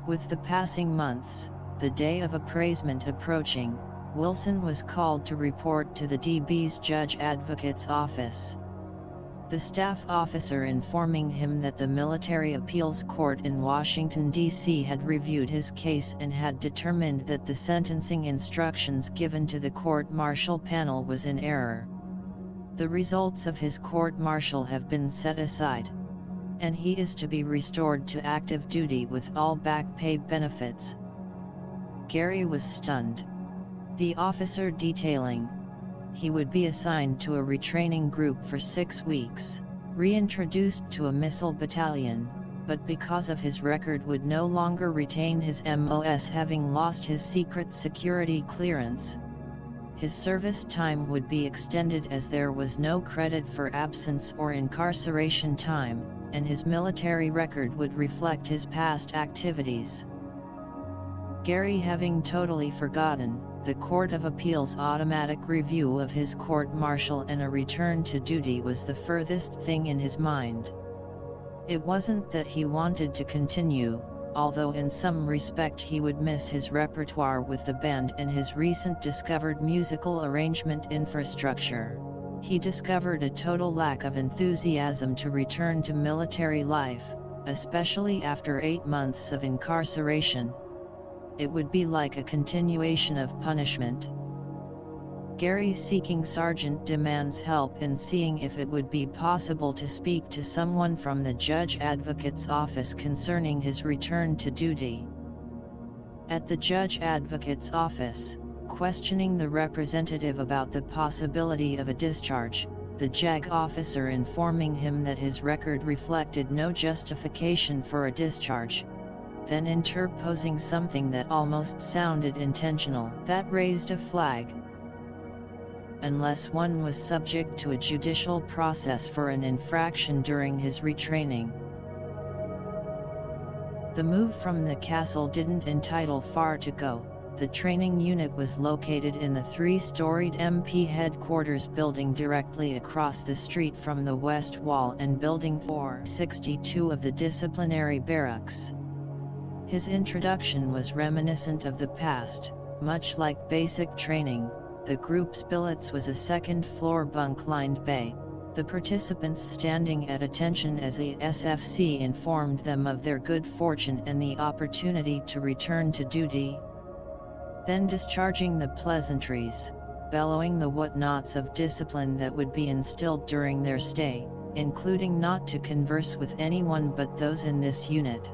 With the passing months, the day of appraisement approaching, Wilson was called to report to the DB's Judge Advocate's office. The staff officer informing him that the Military Appeals Court in Washington, D.C. had reviewed his case and had determined that the sentencing instructions given to the court-martial panel was in error. The results of his court-martial have been set aside, and he is to be restored to active duty with all back pay benefits. Gary was stunned. The officer detailing he would be assigned to a retraining group for 6 weeks, reintroduced to a missile battalion, but because of his record would no longer retain his MOS, having lost his secret security clearance. His service time would be extended as there was no credit for absence or incarceration time, and his military record would reflect his past activities. Gary having totally forgotten, the Court of Appeals' automatic review of his court-martial and a return to duty was the furthest thing in his mind. It wasn't that he wanted to continue, although in some respect he would miss his repertoire with the band and his recent discovered musical arrangement infrastructure. He discovered a total lack of enthusiasm to return to military life, especially after 8 months of incarceration. It would be like a continuation of punishment. Gary, seeking Sergeant, demands help in seeing if it would be possible to speak to someone from the Judge Advocate's office concerning his return to duty. At the Judge Advocate's office, questioning the representative about the possibility of a discharge, the JAG officer informing him that his record reflected no justification for a discharge, then interposing something that almost sounded intentional, that raised a flag. Unless one was subject to a judicial process for an infraction during his retraining. The move from the Castle didn't entitle far to go. The training unit was located in the 3-storied MP headquarters building directly across the street from the West Wall and Building 462 of the disciplinary barracks. His introduction was reminiscent of the past. Much like basic training, the group's billets was a second-floor bunk-lined bay, the participants standing at attention as the SFC informed them of their good fortune and the opportunity to return to duty. Then discharging the pleasantries, bellowing the whatnots of discipline that would be instilled during their stay, including not to converse with anyone but those in this unit.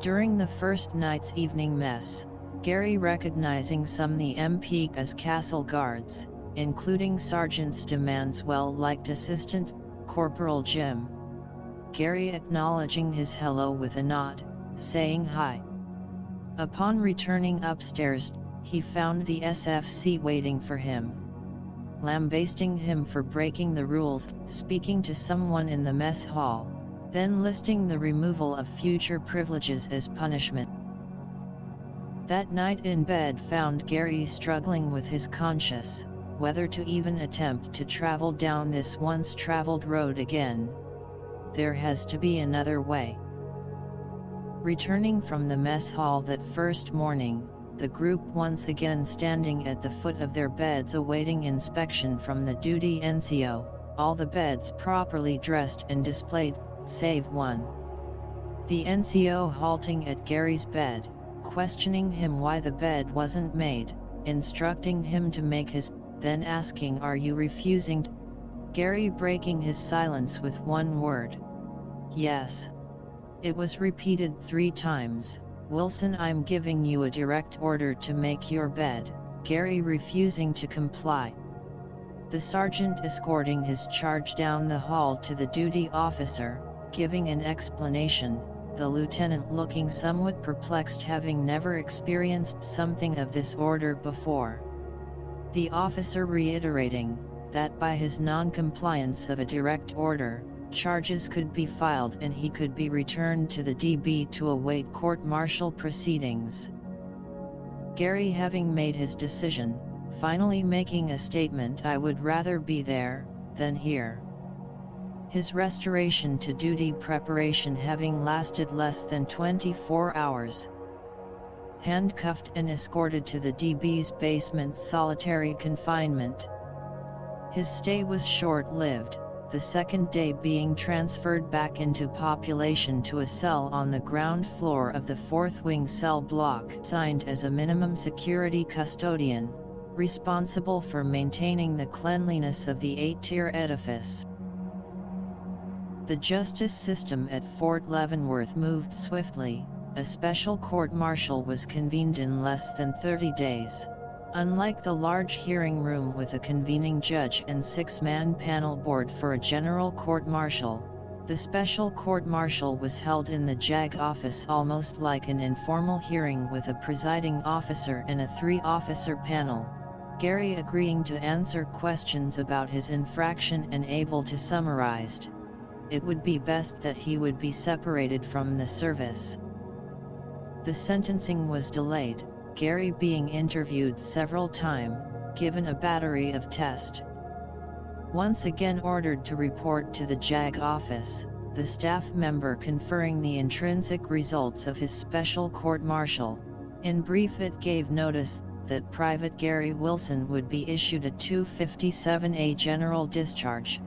During the first night's evening mess, Gary, recognizing some the MP as Castle guards, including Sergeant Demand's well-liked assistant, Corporal Jim. Gary acknowledging his hello with a nod, saying hi. Upon returning upstairs, he found the SFC waiting for him, lambasting him for breaking the rules, speaking to someone in the mess hall, then listing the removal of future privileges as punishment. That night in bed found Gary struggling with his conscience, whether to even attempt to travel down this once-traveled road again. There has to be another way. Returning from the mess hall that first morning, the group once again standing at the foot of their beds awaiting inspection from the duty NCO, all the beds properly dressed and displayed, save one. The NCO halting at Gary's bed, questioning him why the bed wasn't made, instructing him to make his, then asking, "Are you refusing?" Gary breaking his silence with one word. "Yes." It was repeated 3 times. "Wilson, I'm giving you a direct order to make your bed." Gary refusing to comply. The sergeant escorting his charge down the hall to the duty officer, giving an explanation, the lieutenant looking somewhat perplexed, having never experienced something of this order before. The officer reiterating that by his non-compliance of a direct order, charges could be filed and he could be returned to the DB to await court-martial proceedings. Gary, having made his decision, finally making a statement, "I would rather be there than here." his restoration to duty preparation having lasted less than 24 hours. Handcuffed and escorted to the DB's basement solitary confinement. His stay was short-lived, the second day being transferred back into population to a cell on the ground floor of the 4th Wing cell block, assigned as a minimum security custodian, responsible for maintaining the cleanliness of the 8-tier edifice. The justice system at Fort Leavenworth moved swiftly. A special court-martial was convened in less than 30 days. Unlike the large hearing room with a convening judge and 6-man panel board for a general court-martial, the special court-martial was held in the JAG office almost like an informal hearing with a presiding officer and a 3-officer panel, Gary agreeing to answer questions about his infraction and able to summarize. It would be best that he would be separated from the service. The sentencing was delayed, Gary being interviewed several times, given a battery of tests. Once again ordered to report to the JAG office, the staff member conferring the intrinsic results of his special court-martial. In brief, it gave notice that Private Gary Wilson would be issued a 257A general discharge,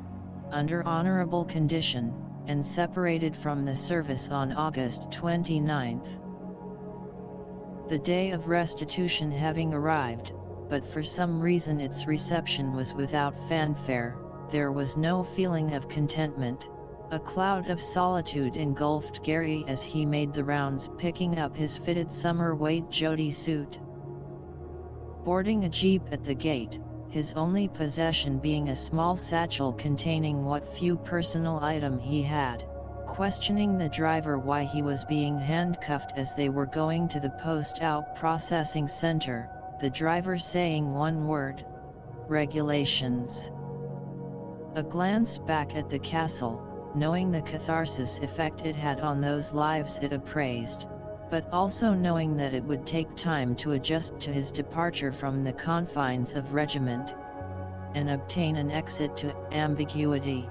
under honorable condition, and separated from the service on August 29. The day of restitution having arrived, but for some reason its reception was without fanfare, there was no feeling of contentment. A cloud of solitude engulfed Gary as he made the rounds, picking up his fitted summer weight Jody suit. Boarding a jeep at the gate, his only possession being a small satchel containing what few personal item he had, questioning the driver why he was being handcuffed as they were going to the post-out processing center, the driver saying one word: regulations. A glance back at the castle, knowing the catharsis effect it had on those lives it appraised, but also knowing that it would take time to adjust to his departure from the confines of regiment, and obtain an exit to ambiguity.